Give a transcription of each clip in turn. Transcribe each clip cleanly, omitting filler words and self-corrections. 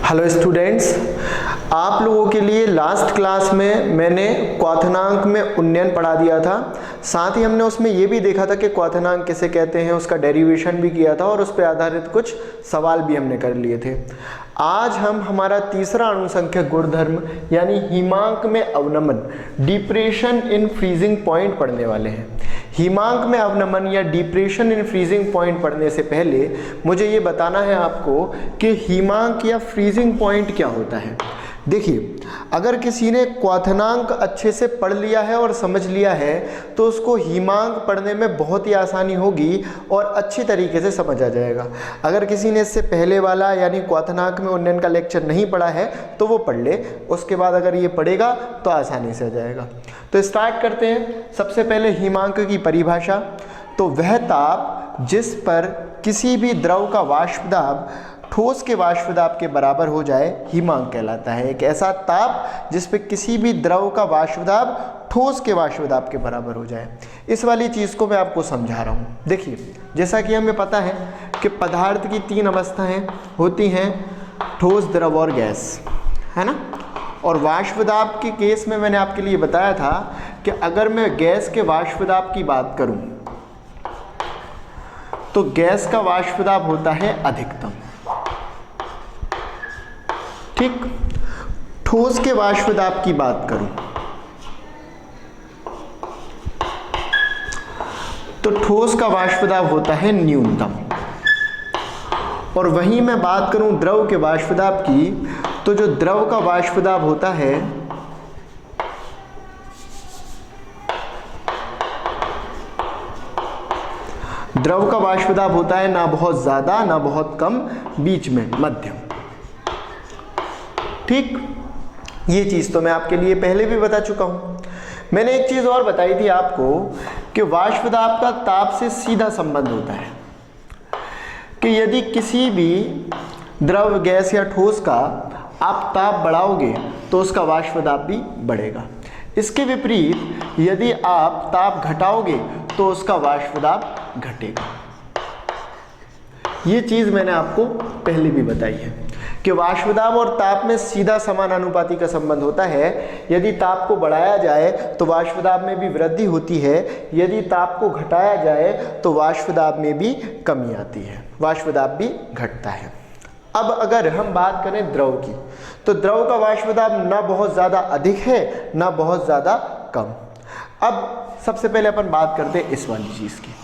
Hello students, आप लोगों के लिए लास्ट क्लास में मैंने क्वथनांक में उन्नयन पढ़ा दिया था। साथ ही हमने उसमें ये भी देखा था कि क्वथनांक किसे कहते हैं, उसका डेरिवेशन भी किया था और उस पर आधारित कुछ सवाल भी हमने कर लिए थे। आज हम हमारा तीसरा अणुसंख्यक गुणधर्म यानी हिमांक में अवनमन, डिप्रेशन इन फ्रीजिंग पॉइंट पढ़ने वाले हैं। हिमांक में अवनमन या डिप्रेशन इन फ्रीजिंग पॉइंट पढ़ने से पहले मुझे ये बताना है आपको कि हिमांक या फ्रीजिंग पॉइंट क्या होता है। देखिए, अगर किसी ने क्वथनांक अच्छे से पढ़ लिया है और समझ लिया है तो उसको हिमांक पढ़ने में बहुत ही आसानी होगी और अच्छी तरीके से समझ आ जाएगा। अगर किसी ने इससे पहले वाला यानी क्वथनांक में उन्नयन का लेक्चर नहीं पढ़ा है तो वो पढ़ ले, उसके बाद अगर ये पढ़ेगा तो आसानी से आ जाएगा। तो स्टार्ट करते हैं। सबसे पहले हिमांक की परिभाषा, तो वह ताप जिस पर किसी भी द्रव का वाष्प दाब ठोस के वाष्प दाब के बराबर हो जाए हिमांक कहलाता है। एक ऐसा ताप जिस पे किसी भी द्रव का वाष्प दाब ठोस के वाष्प दाब के बराबर हो जाए। इस वाली चीज़ को मैं आपको समझा रहा हूँ। देखिए, जैसा कि हमें पता है कि पदार्थ की तीन अवस्थाएं होती हैं, ठोस, द्रव और गैस, है ना। और वाष्प दाब के केस में मैंने आपके लिए बताया था कि अगर मैं गैस के वाष्प दाब की बात करूँ तो गैस का वाष्प दाब होता है अधिकतम, ठीक। ठोस के वाष्प दाब की बात करूं तो ठोस का वाष्प दाब होता है न्यूनतम। और वहीं मैं बात करूं द्रव के वाष्प दाब की, तो जो द्रव का वाष्प दाब होता है द्रव का वाष्प दाब होता है ना बहुत ज्यादा ना बहुत कम, बीच में, मध्यम, ठीक। ये चीज़ तो मैं आपके लिए पहले भी बता चुका हूँ। मैंने एक चीज़ और बताई थी आपको कि वाष्प दाब का ताप से सीधा संबंध होता है कि यदि किसी भी द्रव, गैस या ठोस का आप ताप बढ़ाओगे तो उसका वाष्प दाब भी बढ़ेगा। इसके विपरीत यदि आप ताप घटाओगे तो उसका वाष्प दाब घटेगा। ये चीज़ मैंने आपको पहले भी बताई है कि वाष्प दाब और ताप में सीधा समानुपाती का संबंध होता है। यदि ताप को बढ़ाया जाए तो वाष्प दाब में भी वृद्धि होती है, यदि ताप को घटाया जाए तो वाष्प दाब में भी कमी आती है, वाष्प दाब भी घटता है। अब अगर हम बात करें द्रव की, तो द्रव का वाष्प दाब ना बहुत ज़्यादा अधिक है ना बहुत ज़्यादा कम। अब सबसे पहले अपन बात करते हैं इस वाली चीज़ की।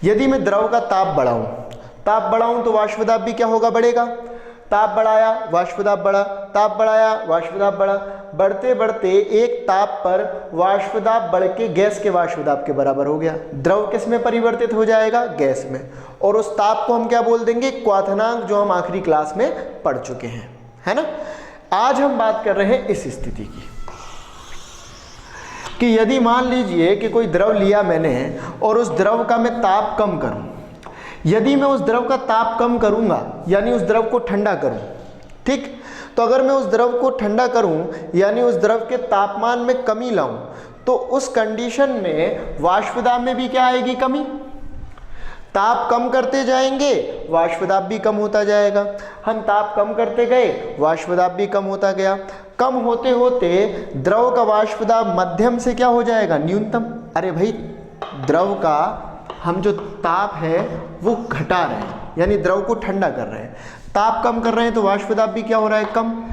यदि मैं द्रव का ताप बढ़ाऊं तो वाष्प दाब भी क्या होगा, बढ़ेगा। ताप बढ़ाया, वाष्प दाब बढ़ा, ताप बढ़ाया, वाष्प दाब बढ़ा। बढ़ते बढ़ते एक ताप पर वाष्प दाब बढ़ के गैस के वाष्प दाब के बराबर हो गया। द्रव किस में परिवर्तित हो जाएगा, गैस में। और उस ताप को हम क्या बोल देंगे, क्वथनांक, जो हम आखिरी क्लास में पढ़ चुके हैं, है ना। आज हम बात कर रहे हैं इस स्थिति की कि यदि मान लीजिए कि कोई द्रव लिया मैंने और उस द्रव का मैं ताप कम करूं, यदि मैं उस द्रव का ताप कम करूंगा यानी उस द्रव को ठंडा करूं, ठीक। तो अगर मैं उस द्रव को ठंडा करूं यानी उस द्रव के तापमान में कमी लाऊं तो उस कंडीशन में वाष्प दाब में भी क्या आएगी, कमी। ताप कम करते जाएंगे, वाष्प दाब भी कम होता जाएगा। हम ताप कम करते गए, वाष्प दाब भी कम होता गया। कम होते होते द्रव का वाष्प दाब मध्यम से क्या हो जाएगा, न्यूनतम। अरे भाई, द्रव का हम जो ताप है वो घटा रहे हैं यानी द्रव को ठंडा कर रहे हैं, ताप कम कर रहे हैं तो वाष्प दाब भी क्या हो रहा है, कम।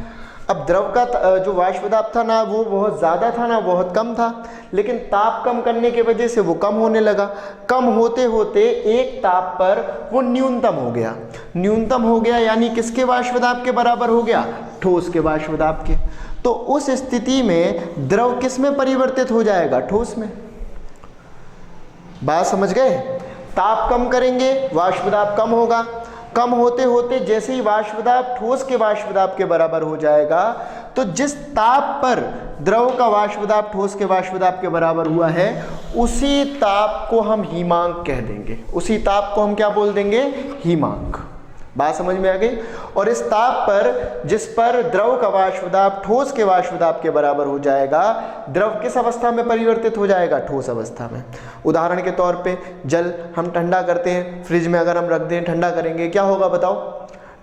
अब द्रव का जो वाष्प दाब था ना वो बहुत ज़्यादा था ना बहुत कम था, लेकिन ताप कम करने की वजह से वो कम होने लगा। कम होते होते एक ताप पर वो न्यूनतम हो गया। न्यूनतम हो गया यानी किसके वाष्प दाब के बराबर हो गया, ठोस के वाष्प दाब के। तो उस स्थिति में द्रव किस में परिवर्तित हो जाएगा, ठोस में। बात समझ गए। ताप कम करेंगे, वाष्प दाब कम होगा। कम होते होते जैसे ही वाष्प दाब ठोस के वाष्प दाब के बराबर हो जाएगा तो जिस ताप पर द्रव का वाष्प दाब ठोस के वाष्प दाब के बराबर हुआ है उसी ताप को हम हिमांक कह देंगे। उसी ताप को हम क्या बोल देंगे, हिमांक। बात समझ में आ गई। और इस ताप पर जिस पर द्रव का वाष्प दाब ठोस के वाष्प दाब के बराबर हो जाएगा, द्रव किस अवस्था में परिवर्तित हो जाएगा, ठोस अवस्था में। उदाहरण के तौर पे जल हम ठंडा करते हैं, फ्रिज में अगर हम रख दें, ठंडा करेंगे, क्या होगा बताओ,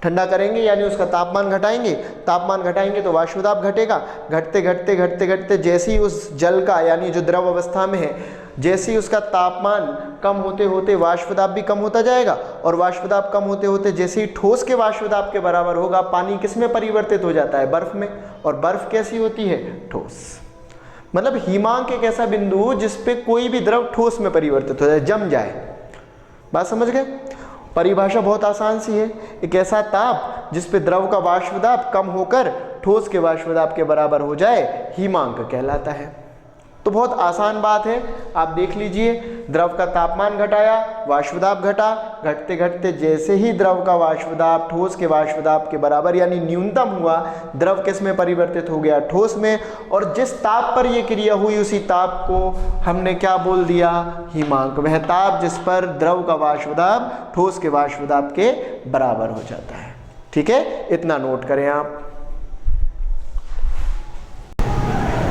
ठंडा करेंगे यानी उसका तापमान घटाएंगे, तापमान घटाएंगे तो वाष्प दाब घटेगा, घटते घटते घटते घटते जैसे ही उस जल का यानी जो द्रव अवस्था में है जैसे ही उसका तापमान कम होते होते वाष्प दाब भी कम होता जाएगा, और वाष्प दाब कम होते होते जैसे ही ठोस के वाष्प दाब के बराबर होगा, पानी किस में परिवर्तित हो जाता है, बर्फ में। और बर्फ कैसी होती है, ठोस। मतलब हिमांक एक ऐसा बिंदु जिस पे कोई भी द्रव ठोस में परिवर्तित हो जाए, जम जाए। बात समझ गए? परिभाषा बहुत आसान सी है, एक ऐसा ताप जिस पे द्रव का वाष्प दाब कम होकर ठोस के वाष्प दाब के बराबर हो जाए, हिमांक कहलाता है। तो बहुत आसान बात है, आप देख लीजिए, द्रव का तापमान घटाया, वाष्प दाब घटा, घटते घटते जैसे ही द्रव का वाष्प दाब ठोस के वाष्प दाब के बराबर यानी न्यूनतम हुआ, द्रव किस में परिवर्तित हो गया, ठोस में। और जिस ताप पर यह क्रिया हुई उसी ताप को हमने क्या बोल दिया, हिमांक। वह ताप जिस पर द्रव का वाष्प दाब ठोस के वाष्प दाब के बराबर हो जाता है। ठीक है, इतना नोट करें आप।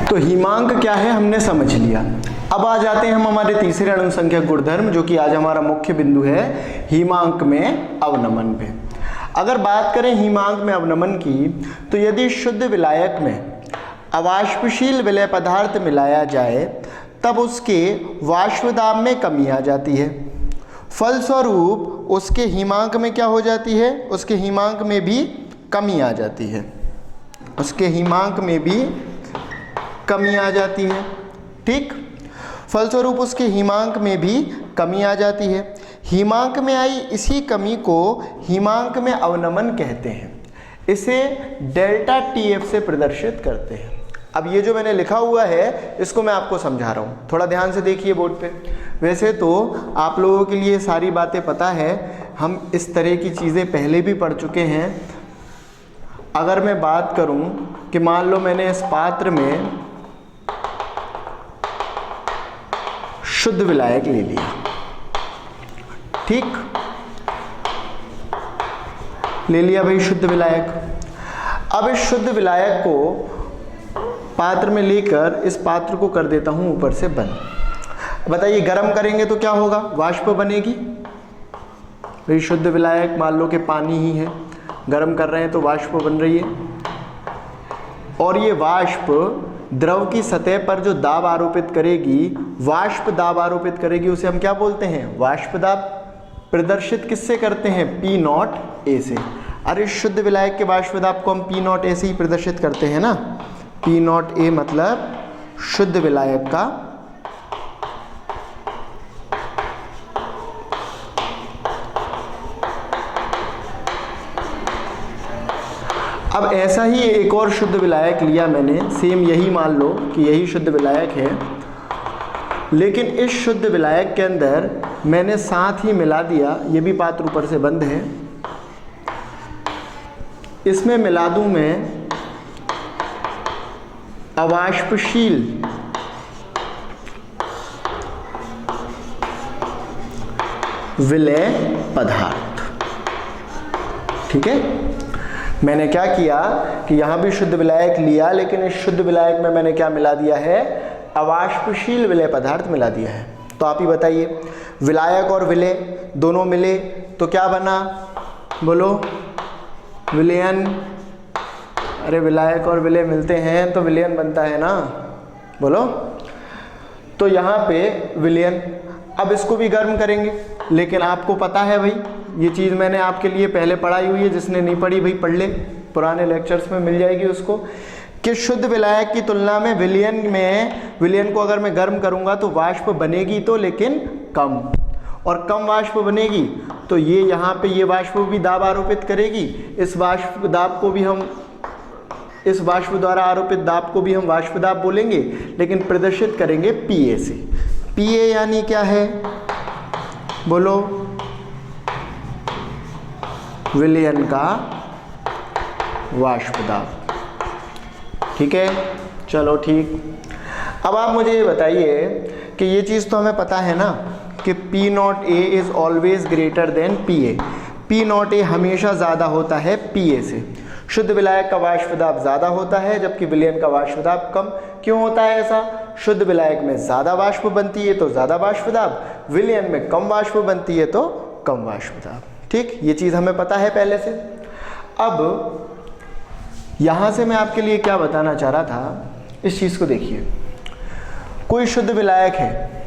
तो हिमांक क्या है हमने समझ लिया। अब आ जाते हैं हम हमारे तीसरे अणुसंख्यक गुणधर्म, जो कि आज हमारा मुख्य बिंदु है, हिमांक में अवनमन पे। अगर बात करें हिमांक में अवनमन की, तो यदि शुद्ध विलायक में अवाष्पशील विलय पदार्थ मिलाया जाए तब उसके वाष्प दाब में कमी आ जाती है। फलस्वरूप उसके हिमांक में क्या हो जाती है, उसके हिमांक में भी कमी आ जाती है, उसके हिमांक में भी कमी आ जाती है। ठीक, फलस्वरूप उसके हिमांक में भी कमी आ जाती है। हिमांक में आई इसी कमी को हिमांक में अवनमन कहते हैं। इसे डेल्टा टीएफ से प्रदर्शित करते हैं। अब ये जो मैंने लिखा हुआ है इसको मैं आपको समझा रहा हूँ, थोड़ा ध्यान से देखिए बोर्ड पे। वैसे तो आप लोगों के लिए सारी बातें पता है, हम इस तरह की चीज़ें पहले भी पढ़ चुके हैं। अगर मैं बात करूँ कि मान लो मैंने इस पात्र में शुद्ध विलायक ले लिया, ठीक, ले लिया भाई शुद्ध विलायक। अब इस शुद्ध विलायक को पात्र में लेकर इस पात्र को कर देता हूं ऊपर से बंद। बताइए गर्म करेंगे तो क्या होगा, वाष्प बनेगी। भाई शुद्ध विलायक मान लो कि पानी ही है, गर्म कर रहे हैं तो वाष्प बन रही है, और ये वाष्प द्रव की सतह पर जो दाब आरोपित करेगी, वाष्प दाब आरोपित करेगी, उसे हम क्या बोलते हैं, वाष्प दाब। प्रदर्शित किससे करते हैं, P0 A से। अरे शुद्ध विलायक के वाष्प दाब को हम P0 A से ही प्रदर्शित करते हैं ना। P0 A मतलब शुद्ध विलायक का अब ऐसा ही एक और शुद्ध विलायक लिया मैंने, सेम यही मान लो कि यही शुद्ध विलायक है, लेकिन इस शुद्ध विलायक के अंदर मैंने साथ ही मिला दिया, ये भी पात्र ऊपर से बंद है, इसमें मिला दूं मैं अवाष्पशील विलय पदार्थ। ठीक है, मैंने क्या किया कि यहाँ भी शुद्ध विलायक लिया, लेकिन इस शुद्ध विलायक में मैंने क्या मिला दिया है, अवाष्पशील विलय पदार्थ मिला दिया है। तो आप ही बताइए, विलायक और विलय दोनों मिले तो क्या बना, बोलो, विलयन। अरे विलायक और विलय मिलते हैं तो विलयन बनता है ना, बोलो। तो यहाँ पे विलयन। अब इसको भी गर्म करेंगे, लेकिन आपको पता है भाई, ये चीज़ मैंने आपके लिए पहले पढ़ाई हुई है, जिसने नहीं पढ़ी भाई पढ़ ले, पुराने लेक्चर्स में मिल जाएगी उसको, कि शुद्ध विलायक की तुलना में विलयन को अगर मैं गर्म करूंगा तो वाष्प बनेगी तो, लेकिन कम, और कम वाष्प बनेगी तो ये यहाँ पे ये वाष्प भी दाब आरोपित करेगी, इस वाष्प दाब को भी हम, इस वाष्प द्वारा आरोपित दाब को भी हम वाष्प दाब बोलेंगे, लेकिन प्रदर्शित करेंगे PA से। PA यानी क्या है, बोलो, विलयन का वाष्प दाब। ठीक है, चलो ठीक। अब आप मुझे ये बताइए कि ये चीज़ तो हमें पता है ना कि P0 A is always greater than PA। P0 A हमेशा ज़्यादा होता है PA से। शुद्ध विलायक का वाष्प दाब ज़्यादा होता है, जबकि विलयन का वाष्प दाब कम। क्यों होता है ऐसा, शुद्ध विलायक में ज़्यादा वाष्प बनती है तो ज़्यादा वाष्प दाब, विलयन में कम वाष्प बनती है तो कम वाष्प दाब। ठीक, ये चीज़ हमें पता है पहले से। अब यहाँ से मैं आपके लिए क्या बताना चाह रहा था, इस चीज़ को देखिए। कोई शुद्ध विलायक है,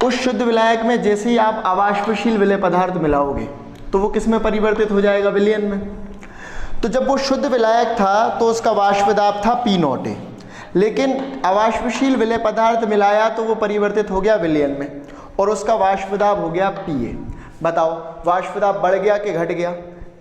उस शुद्ध विलायक में जैसे ही आप अवाष्पशील विलेय पदार्थ मिलाओगे तो वो किस में परिवर्तित हो जाएगा, विलयन में। तो जब वो शुद्ध विलायक था तो उसका वाष्प दाब था P0A, लेकिन अवाष्पशील विलेय पदार्थ मिलाया तो वो परिवर्तित हो गया विलयन में और उसका वाष्प दाब हो गया PA। बताओ वाष्प दाब बढ़ गया कि घट गया?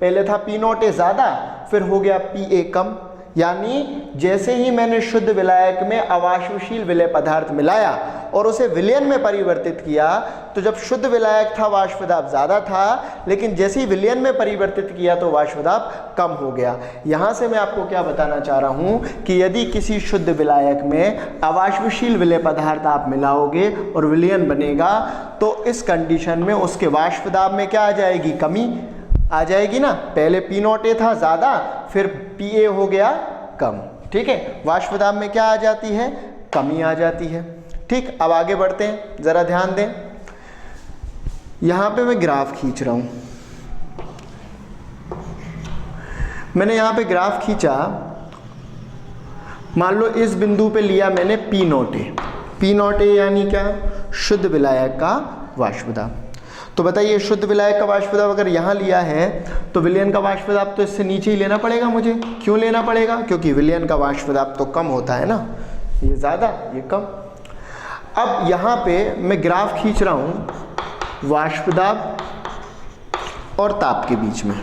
पहले था P0A ज़्यादा, फिर हो गया PA कम। यानी जैसे ही मैंने शुद्ध विलायक में अवाष्पशील विलेय पदार्थ मिलाया और उसे विलयन में परिवर्तित किया, तो जब शुद्ध विलायक था वाष्प दाब ज़्यादा था, लेकिन जैसे ही विलयन में परिवर्तित किया तो वाष्प दाब कम हो गया। यहाँ से मैं आपको क्या बताना चाह रहा हूँ कि यदि किसी शुद्ध विलायक में अवाष्पशील विलेय पदार्थ आप मिलाओगे और विलयन बनेगा, तो इस कंडीशन में उसके वाष्प दाब में क्या आ जाएगी, कमी आ जाएगी ना। पहले P0A था ज़्यादा, फिर PA हो गया कम। ठीक है, वाष्प दाब में क्या आ जाती है, कमी आ जाती है। ठीक, अब आगे बढ़ते हैं, ज़रा ध्यान दें। यहाँ पे मैं ग्राफ खींच रहा हूँ, मैंने यहाँ पे ग्राफ खींचा, मान लो इस बिंदु पे लिया मैंने P0A। P0A यानी क्या, शुद्ध विलायक का वाष्प दाब। तो बताइए शुद्ध विलायक का वाष्प दाब अगर यहाँ लिया है तो विलयन का वाष्प दाब तो इससे नीचे ही लेना पड़ेगा मुझे। क्यों लेना पड़ेगा, क्योंकि विलयन का वाष्प दाब तो कम होता है ना, ये ज़्यादा ये कम। अब यहाँ पे मैं ग्राफ खींच रहा हूँ वाष्प दाब और ताप के बीच में।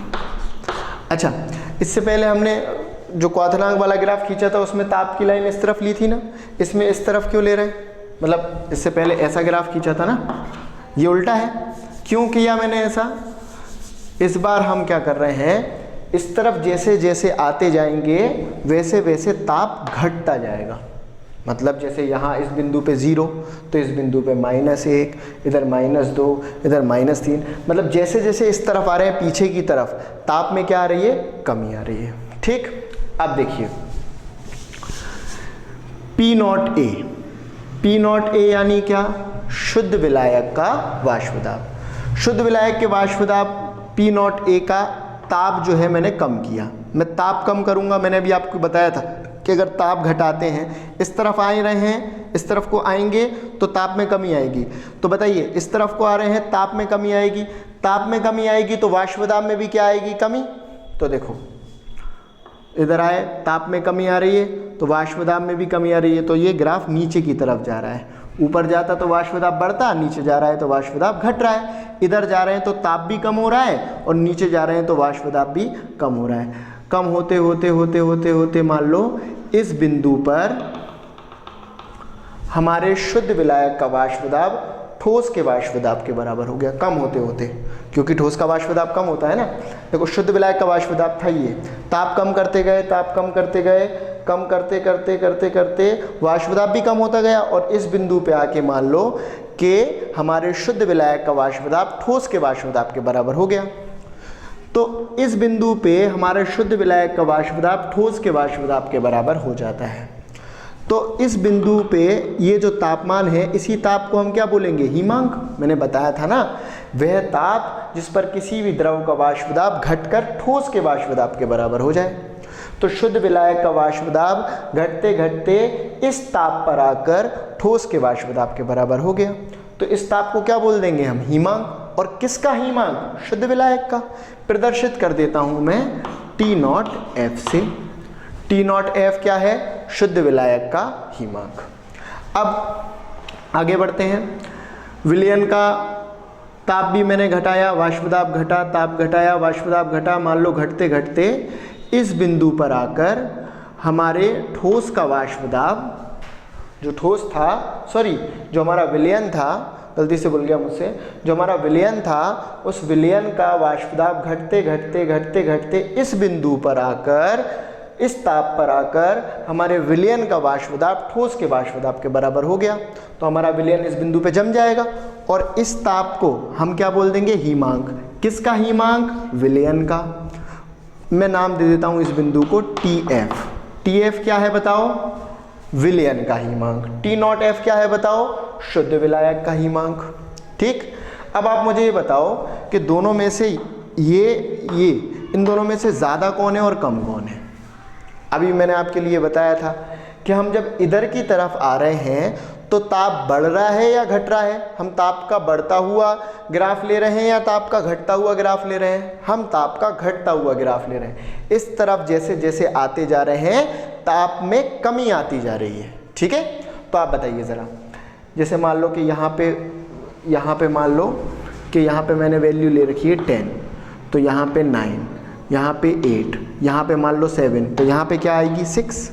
अच्छा, इससे पहले हमने जो क्वाथनांक वाला ग्राफ खींचा था उसमें ताप की लाइन इस तरफ ली थी ना, इसमें इस तरफ क्यों ले रहे हैं, मतलब इससे पहले ऐसा ग्राफ खींचा था ना, ये उल्टा है। क्यों किया मैंने ऐसा, इस बार हम क्या कर रहे हैं, इस तरफ जैसे जैसे आते जाएंगे वैसे वैसे ताप घटता जाएगा। मतलब जैसे यहाँ इस बिंदु पे 0, तो इस बिंदु पे -1, इधर -2, इधर -3, मतलब जैसे जैसे इस तरफ आ रहे हैं पीछे की तरफ, ताप में क्या आ रही है, कमी आ रही है। ठीक, अब देखिए P0A, P0A यानी क्या, शुद्ध विलायक का वाष्प दाब। शुद्ध विलायक के वाष्प दाब P0A का ताप जो है मैंने कम किया। मैं ताप कम करूंगा, मैंने अभी आपको बताया था कि अगर ताप घटाते हैं, इस तरफ आ रहे हैं, इस तरफ को आएंगे तो ताप में कमी आएगी। तो बताइए इस तरफ को आ रहे हैं, ताप में कमी आएगी, ताप में कमी आएगी तो वाष्प दाब में भी क्या आएगी, कमी। तो देखो इधर आए, ताप में कमी आ रही है तो वाष्प दाब में भी कमी आ रही है। तो ये ग्राफ नीचे की तरफ जा रहा है, ऊपर जाता तो वाष्प दाब बढ़ता, नीचे जा रहा है तो वाष्प दाब घट रहा है। इधर जा रहे हैं तो ताप भी कम हो रहा है और नीचे जा रहे हैं तो वाष्प दाब भी कम हो रहा है। कम होते होते होते होते होते मान लो इस बिंदु पर हमारे शुद्ध विलायक का वाष्प दाब ठोस के वाष्प दाब के बराबर हो गया, कम होते होते, क्योंकि ठोस का वाष्प दाब कम होता है ना। देखो शुद्ध विलायक का वाष्प दाब था ये, ताप कम करते गए, ताप कम करते गए, कम करते करते करते करते वाष्प दाब भी कम होता गया और इस बिंदु पे आके मान लो कि हमारे शुद्ध विलायक का वाष्प दाब ठोस के वाष्प दाब के बराबर हो गया। तो इस बिंदु पे हमारे शुद्ध विलायक का वाष्प दाब ठोस के वाष्प दाब के बराबर हो जाता है। तो इस बिंदु पे ये जो तापमान है, इसी ताप को हम क्या बोलेंगे, हिमांक। मैंने बताया था ना, वह ताप जिस पर किसी भी द्रव का वाष्प दाब घटकर ठोस के वाष्प दाब के बराबर हो जाए। तो शुद्ध विलायक का वाष्प दाब घटते घटते इस ताप पर आकर ठोस के वाष्प दाब के बराबर हो गया। तो इस ताप को क्या बोल देंगे हम, हिमांक। और किसका हिमांक, शुद्ध विलायक का। प्रदर्शित कर देता हूं मैं T0F से। T0F क्या है, शुद्ध विलायक का हिमांक। अब आगे बढ़ते हैं। विलयन का ताप भी मैंने घटाया, वाष्प दाब घटा, ताप घटाया, वाष्प दाब घटा। मान लो घटते घटते इस बिंदु पर आकर हमारे ठोस का वाष्प दाब, जो ठोस था, सॉरी जो हमारा विलयन था, गलती से बोल गया मुझसे, जो हमारा विलयन था उस विलयन का वाष्प दाब घटते घटते घटते घटते इस बिंदु पर आकर, इस ताप पर आकर हमारे विलयन का वाष्प दाब ठोस के वाष्प दाब के बराबर हो गया। तो हमारा विलयन इस बिंदु पे जम जाएगा और इस ताप को हम क्या बोल देंगे, हिमांक। किसका हिमांक, विलयन का। मैं नाम दे देता हूं इस बिंदु को TF। TF क्या है बताओ, विलयन का हिमांक। T0F क्या है बताओ, शुद्ध विलायक का हिमांक। ठीक, अब आप मुझे ये बताओ कि दोनों में से ये इन दोनों में से ज़्यादा कौन है और कम कौन है। अभी मैंने आपके लिए बताया था कि हम जब इधर की तरफ आ रहे हैं तो ताप बढ़ रहा है या घट रहा है। हम ताप का बढ़ता हुआ ग्राफ ले रहे हैं या ताप का घटता हुआ ग्राफ ले रहे हैं। हम ताप का घटता हुआ ग्राफ ले रहे हैं। इस तरफ जैसे जैसे आते जा रहे हैं ताप में कमी आती जा रही है। ठीक है, तो आप बताइए ज़रा, जैसे मान लो कि यहाँ पे मान लो कि यहाँ पे मैंने वैल्यू ले रखी है 10, तो यहाँ पे 9, यहाँ पे 8, यहाँ पे मान लो 7, तो यहाँ पे क्या आएगी 6।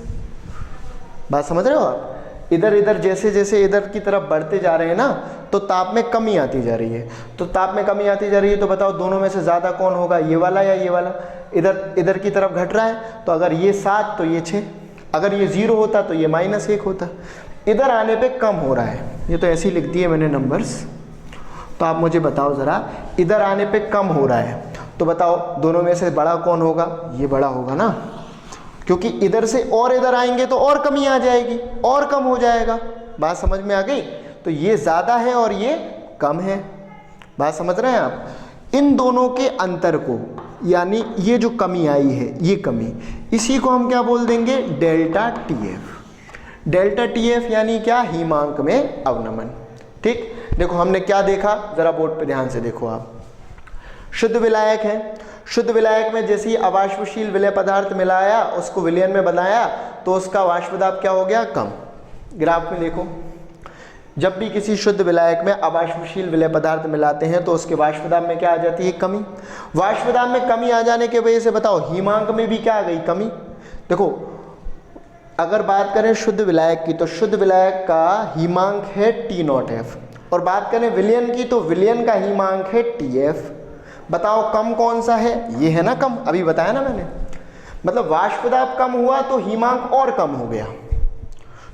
बात समझ रहे हो आप। इधर इधर जैसे जैसे इधर की तरफ बढ़ते जा रहे हैं ना तो ताप में कमी आती जा रही है। तो ताप में कमी आती जा रही है तो बताओ दोनों में से ज़्यादा कौन होगा, ये वाला या ये वाला। इधर इधर की तरफ घट रहा है तो अगर ये 7 तो ये 6, अगर ये 0 होता तो ये -1 होता। इधर आने पे कम हो रहा है, ये तो ऐसे ही लिख दिए मैंने नंबर्स। तो आप मुझे बताओ ज़रा, इधर आने पे कम हो रहा है तो बताओ दोनों में से बड़ा कौन होगा, ये बड़ा होगा ना, क्योंकि इधर से और इधर आएंगे तो और कमी आ जाएगी और कम हो जाएगा। बात समझ में आ गई। तो ये ज़्यादा है और ये कम है। बात समझ रहे हैं आप। इन दोनों के अंतर को, यानी ये जो कमी आई है ये कमी, इसी को हम क्या बोल देंगे, डेल्टा TF। डेल्टा TF यानी क्या, हिमांक में अवनमन। ठीक, देखो हमने क्या देखा, ज़रा बोर्ड पे ध्यान से देखो आप। शुद्ध विलायक है, शुद्ध विलायक में जैसे ही अवाष्पशील विलय पदार्थ मिलाया उसको विलयन में बनाया तो उसका वाष्प दाब क्या हो गया, कम। ग्राफ में देखो, जब भी किसी शुद्ध विलायक में अवाष्पशील विलय पदार्थ मिलाते हैं तो उसके वाष्प दाब में क्या आ जाती है, कमी। वाष्प दाब में कमी आ जाने की वजह से बताओ हिमांक में भी क्या आ गई, कमी। देखो अगर बात करें शुद्ध विलायक की तो शुद्ध विलायक का हिमांक है T0F, और बात करें विलयन की तो विलयन का हिमांक है TF। बताओ कम कौन सा है, ये है ना कम, अभी बताया ना मैंने। मतलब वाष्प दाब कम हुआ तो हिमांक और कम हो गया।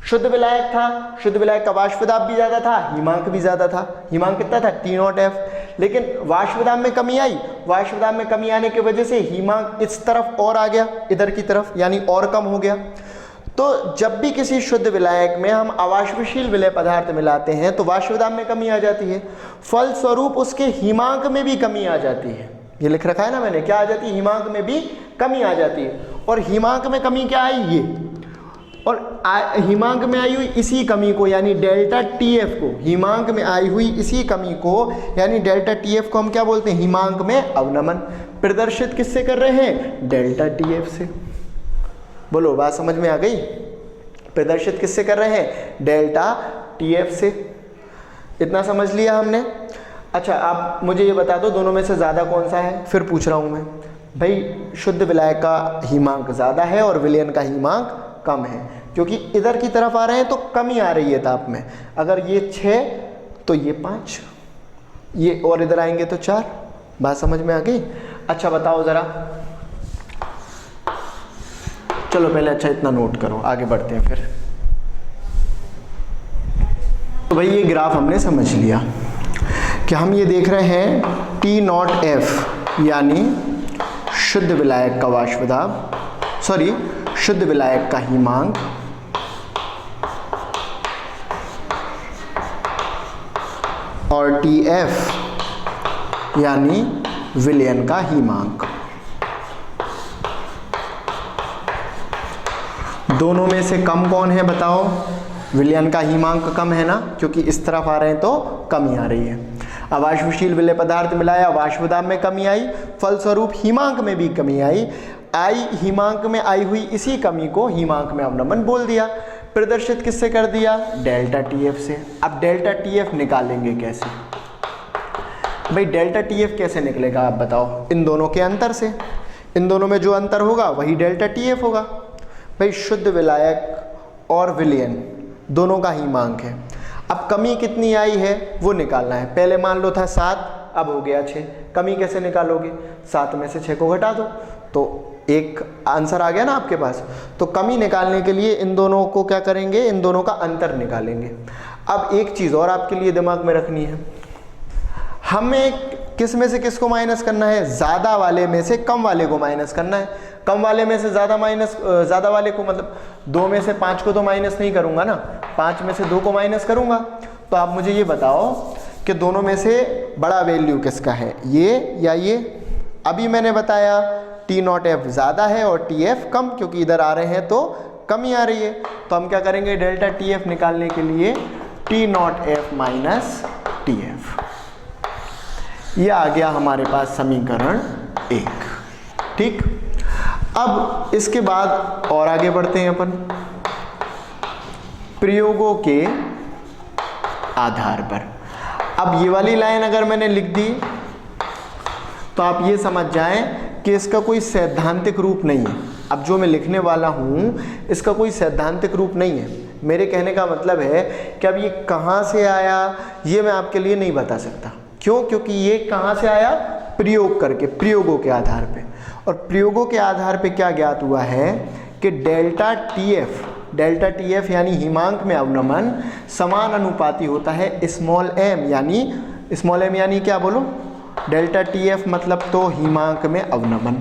शुद्ध विलायक था, शुद्ध विलायक का वाष्प दाब भी ज़्यादा था, हिमांक भी ज़्यादा था। हिमांक कितना था, T0F। लेकिन वाष्प दाब में कमी आई, वाष्प दाब में कमी आने की वजह से हिमांक इस तरफ और आ गया, इधर की तरफ, यानी और कम हो गया। तो जब भी किसी शुद्ध विलायक में हम अवाष्पशील विलय पदार्थ मिलाते हैं तो वाष्प दाब में कमी आ जाती है, फलस्वरूप उसके हिमांक में भी कमी आ जाती है। ये लिख रखा है ना मैंने, क्या आ जाती है, हिमांक में भी कमी आ जाती है। और हिमांक में कमी क्या आई, ये, और हिमांक में आई हुई इसी कमी को यानी डेल्टा TF को, हिमांक में आई हुई इसी कमी को यानी डेल्टा TF को हम क्या बोलते हैं, हिमांक में अवनमन। प्रदर्शित किससे कर रहे हैं, डेल्टा TF से। बोलो बात समझ में आ गई। प्रदर्शित किससे कर रहे हैं, डेल्टा TF से। इतना समझ लिया हमने। अच्छा आप मुझे ये बता दो दोनों में से ज़्यादा कौन सा है। फिर पूछ रहा हूँ मैं, भाई शुद्ध विलायक का हिमांक ज़्यादा है और विलयन का हिमांक कम है, क्योंकि इधर की तरफ आ रहे हैं तो कमी आ रही है ताप में। अगर ये 6 तो ये 5, ये और इधर आएंगे तो 4। बात समझ में आ गई। अच्छा बताओ ज़रा, चलो पहले अच्छा इतना नोट करो, आगे बढ़ते हैं फिर। तो भाई ये ग्राफ हमने समझ लिया कि हम ये देख रहे हैं T0F यानी शुद्ध विलायक का वाष्प दाब, सॉरी शुद्ध विलायक का हिमांक और TF यानी विलयन का हिमांक। दोनों में से कम कौन है बताओ, विलयन का हिमांक कम है ना, क्योंकि इस तरफ आ रहे हैं तो कमी आ रही है। अवाष्पशील विलय पदार्थ मिलाया, वाष्प दाब में कमी आई, फलस्वरूप हिमांक में भी कमी आई। हिमांक में आई हुई इसी कमी को हिमांक में अवनमन बोल दिया। प्रदर्शित किससे कर दिया, डेल्टा TF से। अब डेल्टा TF निकालेंगे कैसे, भाई डेल्टा TF कैसे निकलेगा आप बताओ, इन दोनों के अंतर से। इन दोनों में जो अंतर होगा वही डेल्टा TF होगा। भाई शुद्ध विलायक और विलयन दोनों का हिमांक है। अब कमी कितनी आई है वो निकालना है। पहले मान लो था 7, अब हो गया 6। कमी कैसे निकालोगे, 7 में से 6 को घटा दो तो एक आंसर आ गया ना आपके पास। तो कमी निकालने के लिए इन दोनों को क्या करेंगे, इन दोनों का अंतर निकालेंगे। अब एक चीज़ और आपके लिए दिमाग में रखनी है, हमें किस में से किसको माइनस करना है, ज़्यादा वाले में से कम वाले को माइनस करना है। कम वाले में से ज़्यादा वाले को, मतलब 2 में से 5 को तो माइनस नहीं करूँगा ना, 5 में से 2 को माइनस करूँगा। तो आप मुझे ये बताओ कि दोनों में से बड़ा वैल्यू किसका है, ये या ये। अभी मैंने बताया टी नॉट एफ ज़्यादा है और टी एफ कम, क्योंकि इधर आ रहे हैं तो कम ही आ रही है। तो हम क्या करेंगे, डेल्टा टी एफ निकालने के लिए T not F minus T F, ये आ गया हमारे पास समीकरण 1। ठीक, अब इसके बाद और आगे बढ़ते हैं अपन प्रयोगों के आधार पर। अब ये वाली लाइन अगर मैंने लिख दी तो आप ये समझ जाएं कि इसका कोई सैद्धांतिक रूप नहीं है। अब जो मैं लिखने वाला हूँ इसका कोई सैद्धांतिक रूप नहीं है। मेरे कहने का मतलब है कि अब ये कहाँ से आया ये मैं आपके लिए नहीं बता सकता। क्यों? क्योंकि ये कहाँ से आया, प्रयोग करके, प्रयोगों के आधार पे। और प्रयोगों के आधार पे क्या ज्ञात हुआ है कि डेल्टा टी एफ यानी हिमांक में अवनमन समान अनुपाती होता है स्मॉल एम यानी क्या बोलो, डेल्टा टी एफ मतलब तो हिमांक में अवनमन,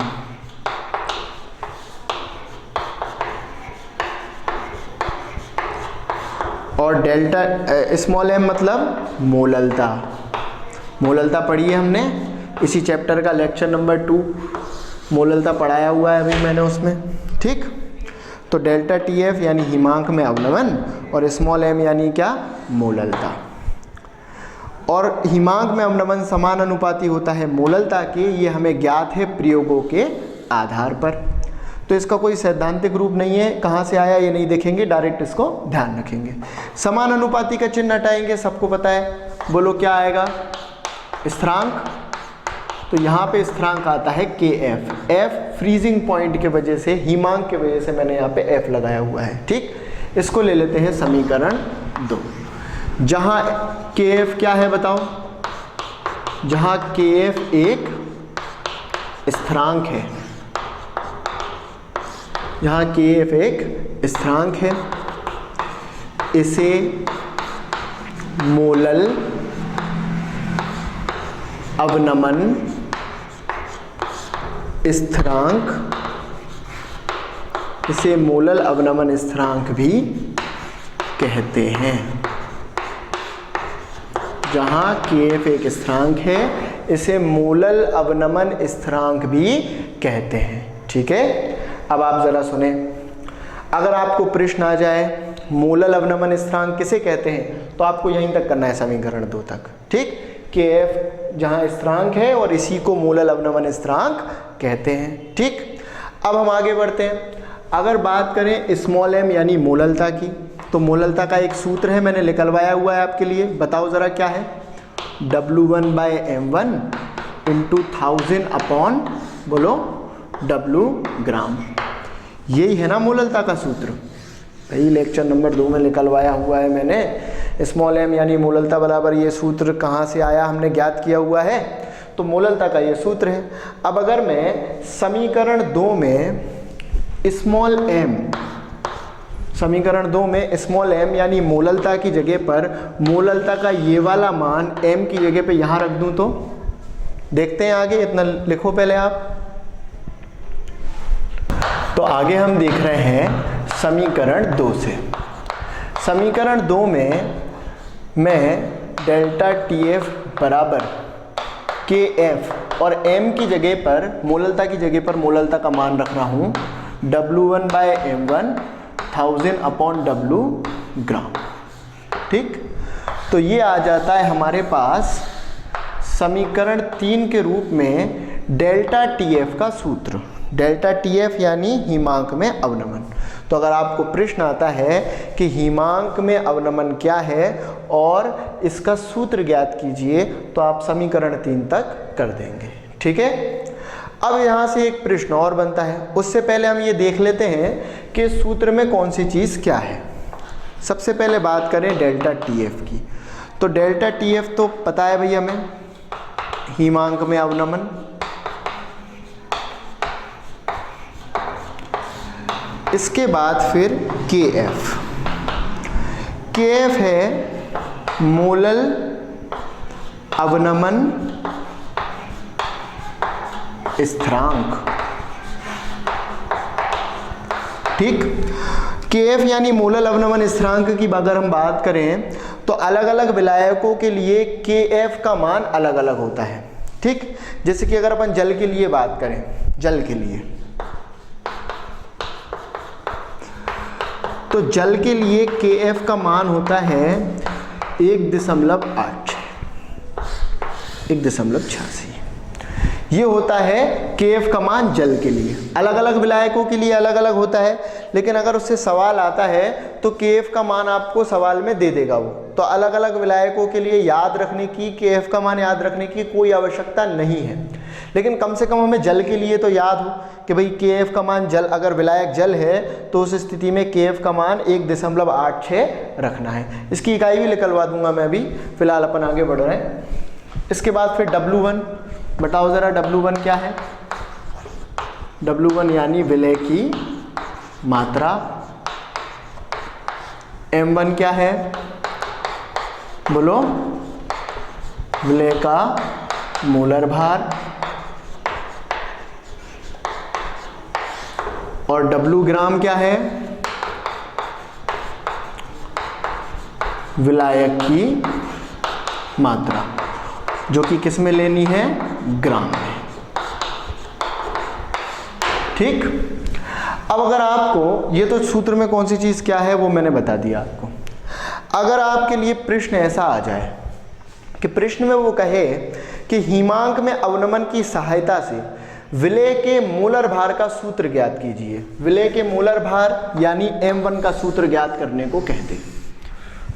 और डेल्टा स्मॉल एम मतलब मोललता पढ़ी है हमने इसी चैप्टर का लेक्चर नंबर 2, मोललता पढ़ाया हुआ है अभी मैंने उसमें। ठीक, तो डेल्टा टी एफ यानी हिमांक में अवनमन और स्मॉल एम यानी क्या, मोललता। और हिमांक में अवनमन समान अनुपाती होता है मोललता के, ये हमें ज्ञात है प्रयोगों के आधार पर। तो इसका कोई सैद्धांतिक रूप नहीं है, कहाँ से आया ये नहीं देखेंगे, डायरेक्ट इसको ध्यान रखेंगे। समान अनुपाती का चिन्ह हटाएंगे, सबको पता है, बोलो क्या आएगा, स्थिरांक। तो यहाँ पे स्थिरांक आता है के एफ, एफ फ्रीजिंग पॉइंट के वजह से, हिमांक के वजह से मैंने यहाँ पे एफ लगाया हुआ है। ठीक, इसको ले लेते हैं समीकरण 2, जहाँ के एफ क्या है बताओ, जहाँ के एफ एक स्थिरांक है, जहाँ के एफ एक स्थिरांक है, इसे मोलल अवनमन स्थिरांक, इसे मोलल अवनमन स्थिरांक भी कहते हैं। जहाँ के एफ एक स्थिरांक है इसे मोलल अवनमन स्थिरांक भी कहते हैं। ठीक है, अब आप जरा सुने, अगर आपको प्रश्न आ जाए मोलल अवनमन स्थिरांक किसे कहते हैं तो आपको यहीं तक करना है, समीकरण 2 तक। ठीक, के एफ जहाँ स्थिरांक है और इसी को मोलल अवनमन स्थिरांक कहते हैं। ठीक, अब हम आगे बढ़ते हैं। अगर बात करें स्मॉल एम यानी मोललता की, तो मोललता का एक सूत्र है, मैंने निकलवाया हुआ है आपके लिए, बताओ ज़रा क्या है, W1/m1 इंटू 1000 अपॉन बोलो W ग्राम। यही है ना मोललता का सूत्र, भाई लेक्चर नंबर 2 में निकलवाया हुआ है मैंने। स्मॉल एम यानी मोललता बराबर ये सूत्र कहाँ से आया हमने ज्ञात किया हुआ है, तो मोललता का ये सूत्र है। अब अगर मैं समीकरण 2 में स्मॉल एम, समीकरण 2 में स्मॉल एम यानी मोललता की जगह पर मोललता का ये वाला मान एम की जगह पे यहाँ रख दूँ तो देखते हैं आगे, इतना लिखो पहले आप। तो आगे हम देख रहे हैं समीकरण 2 से। समीकरण 2 में मैं डेल्टा टी एफ बराबर के एफ और एम की जगह पर, मोललता की जगह पर मोललता का मान रख रहा हूँ W1/m1 1000 अपॉन W ग्राम। ठीक, तो ये आ जाता है हमारे पास समीकरण 3 के रूप में डेल्टा टी एफ का सूत्र। डेल्टा टी एफ यानी हिमांक में अवनमन। तो अगर आपको प्रश्न आता है कि हिमांक में अवनमन क्या है और इसका सूत्र ज्ञात कीजिए, तो आप समीकरण 3 तक कर देंगे। ठीक है, अब यहाँ से एक प्रश्न और बनता है, उससे पहले हम ये देख लेते हैं कि सूत्र में कौन सी चीज़ क्या है। सबसे पहले बात करें डेल्टा टी एफ की, तो डेल्टा टी एफ तो पता है भैया हमें, हिमांक में अवनमन। इसके बाद फिर के एफ है मोलल अवनमन स्थिरांक। ठीक, के एफ यानी मोलल अवनमन स्थिरांक की अगर हम बात करें तो अलग अलग विलायकों के लिए के एफ का मान अलग अलग होता है। ठीक, जैसे कि अगर अपन जल के लिए बात करें, जल के लिए। तो जल के लिए KF का मान होता है 1.86। ये होता है KF का मान जल के लिए। अलग अलग विलायकों के लिए अलग अलग होता है, लेकिन अगर उससे सवाल आता है तो KF का मान आपको सवाल में दे देगा वो। तो अलग अलग विलायकों के लिए याद रखने की, KF का मान याद रखने की कोई आवश्यकता नहीं है, लेकिन कम से कम हमें जल के लिए तो याद हो कि भाई KF का मान जल, अगर विलायक जल है तो उस स्थिति में KF का मान 1.86 रखना है। इसकी इकाई भी निकलवा दूंगा मैं अभी, फिलहाल अपन आगे बढ़ रहे हैं। इसके बाद फिर W1, बताओ ज़रा W1 क्या है? W1 यानी विलय की मात्रा। M1 क्या है? बोलो, विलय का मोलर भार। और W ग्राम क्या है? विलायक की मात्रा, जो कि किस में लेनी है? ग्राम में। ठीक। अब अगर आपको ये, तो सूत्र में कौन सी चीज़ क्या है वो मैंने बता दिया आपको। अगर आपके लिए प्रश्न ऐसा आ जाए कि प्रश्न में वो कहे कि हिमांक में अवनमन की सहायता से विलय के मोलर भार का सूत्र ज्ञात कीजिए। विलय के मोलर भार यानी M1 का सूत्र ज्ञात करने को कहते हैं।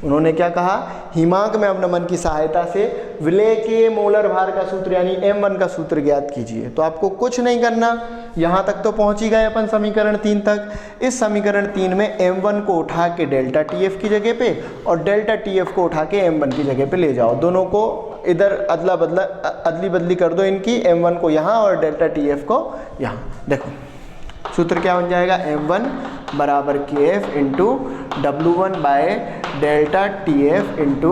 उन्होंने क्या कहा? हिमांक में अवनमन की सहायता से विलय के मोलर भार का सूत्र यानी M1 का सूत्र ज्ञात कीजिए। तो आपको कुछ नहीं करना, यहाँ तक तो पहुँच ही गए अपन समीकरण 3 तक। इस समीकरण 3 में M1 को उठा के डेल्टा TF की जगह पे और डेल्टा TF को उठा के M1 की जगह पे ले जाओ। दोनों को इधर अदली बदली कर दो इनकी, M1 को यहाँ और डेल्टा TF को यहाँ। देखो सूत्र क्या बन जाएगा? M1 बराबर KF into W1 by delta TF into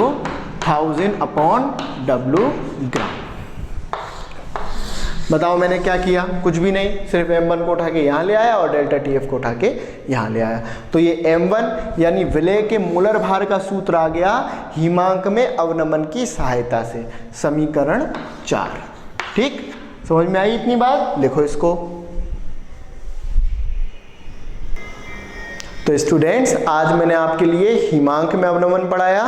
1000 upon W ग्राम। बताओ मैंने क्या किया? कुछ भी नहीं, सिर्फ M1 को उठा के यहाँ ले आया और डेल्टा TF को उठा के यहाँ ले आया। तो ये M1 यानी विलय के मोलर भार का सूत्र आ गया हिमांक में अवनमन की सहायता से, समीकरण 4। ठीक, समझ में आई इतनी बात? लिखो इसको। तो स्टूडेंट्स, आज मैंने आपके लिए हिमांक में अवनमन पढ़ाया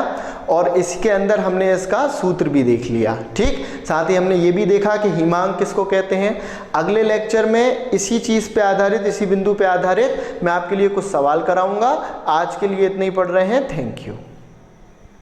और इसके अंदर हमने इसका सूत्र भी देख लिया। ठीक, साथ ही हमने ये भी देखा कि हिमांक किसको कहते हैं। अगले लेक्चर में इसी चीज़ पे आधारित, इसी बिंदु पे आधारित मैं आपके लिए कुछ सवाल कराऊंगा। आज के लिए इतना ही पढ़ रहे हैं। Thank you.